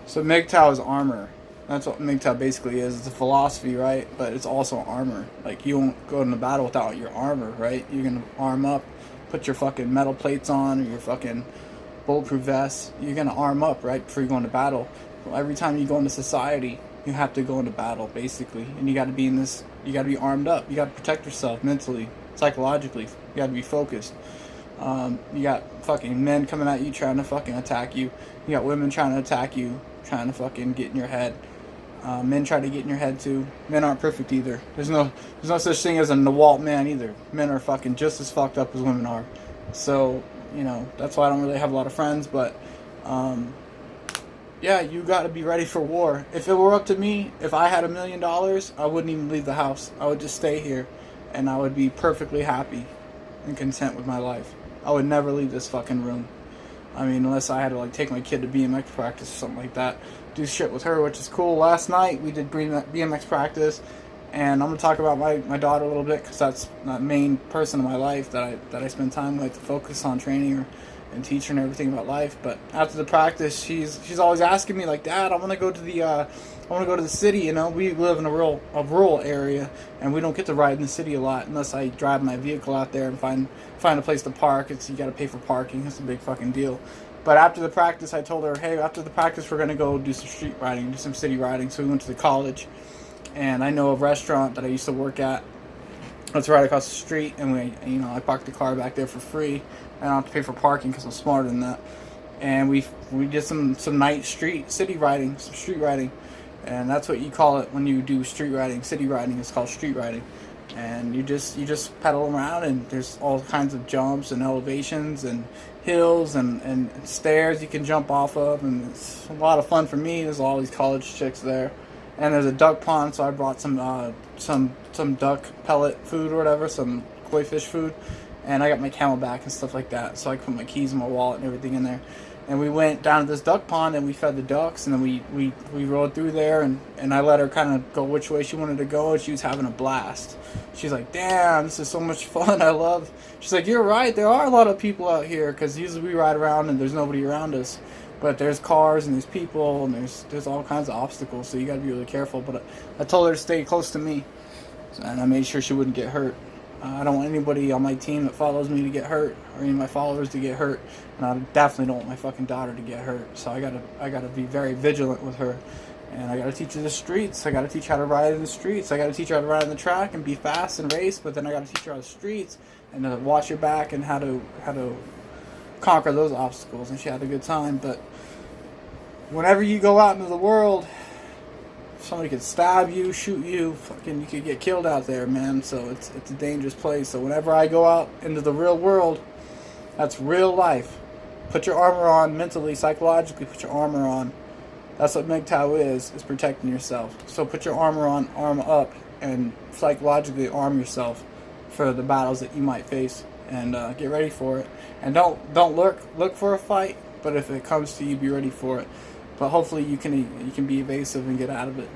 So mgtow is armor. That's what mgtow basically is. It's a philosophy, right? But it's also armor. Like, you won't go into battle without your armor, right? You're gonna arm up, put your fucking metal plates on, or your fucking bulletproof vest. You're gonna arm up, right, before you go into battle. Well, every time you go into society, you have to go into battle, basically, and you got to be in this. You got to be armed up. You got to protect yourself mentally, psychologically. You got to be focused. You got fucking men coming at you trying to fucking attack you. You got women trying to attack you, trying to fucking get in your head. Men try to get in your head too. Men aren't perfect either. There's no such thing as a Nawalt man either. Men are fucking just as fucked up as women are. So, you know, that's why I don't really have a lot of friends. But yeah, you got to be ready for war. If it were up to me, if I had $1 million, I wouldn't even leave the house. I would just stay here, and I would be perfectly happy and content with my life. I would never leave this fucking room. I mean, unless I had to, like, take my kid to BMX practice or something like that. Do shit with her, which is cool. Last night, we did BMX practice, and I'm going to talk about my daughter a little bit, because that's the main person in my life that I spend time with, to focus on training her and teach her and everything about life. But after the practice, she's always asking me, like, Dad, I want to go to the city. You know, we live in a rural area, and we don't get to ride in the city a lot unless I drive my vehicle out there and find a place to park. You got to pay for parking. It's a big fucking deal. But after the practice, I told her, hey, after the practice, we're gonna go do some street riding, do some city riding. So we went to the college, and I know a restaurant that I used to work at. It's right across the street, and I parked the car back there for free. I don't have to pay for parking because I'm smarter than that. And we did some night city riding, some street riding, and that's what you call it when you do street riding. City riding is called street riding, and you just pedal around, and there's all kinds of jumps and elevations and hills and stairs you can jump off of, and it's a lot of fun for me. There's all these college chicks there, and there's a duck pond, so I brought some duck pellet food or whatever, some koi fish food, and I got my Camelback and stuff like that, so I can put my keys in my wallet and everything in there. And we went down to this duck pond, and we fed the ducks, and then we rode through there, and I let her kind of go which way she wanted to go, and she was having a blast. She's like, damn, this is so much fun. She's like, you're right, there are a lot of people out here, because usually we ride around and there's nobody around us. But there's cars and there's people and there's all kinds of obstacles, so you got to be really careful. But I told her to stay close to me, and I made sure she wouldn't get hurt. I don't want anybody on my team that follows me to get hurt, or any of my followers to get hurt, and I definitely don't want my fucking daughter to get hurt. So I gotta be very vigilant with her, and I gotta teach her the streets. I gotta teach her how to ride in the streets. I gotta teach her how to ride on the track and be fast and race. But then I gotta teach her on the streets and to watch your back and how to conquer those obstacles. And she had a good time. But whenever you go out into the world, somebody could stab you, shoot you, fucking, you could get killed out there, man. So it's a dangerous place. So whenever I go out into the real world, that's real life. Put your armor on mentally, psychologically. Put your armor on. That's what mgtow is protecting yourself. So put your armor on, arm up, and psychologically arm yourself for the battles that you might face, and get ready for it. And don't look for a fight, but if it comes to you, be ready for it. But hopefully you can be evasive and get out of it.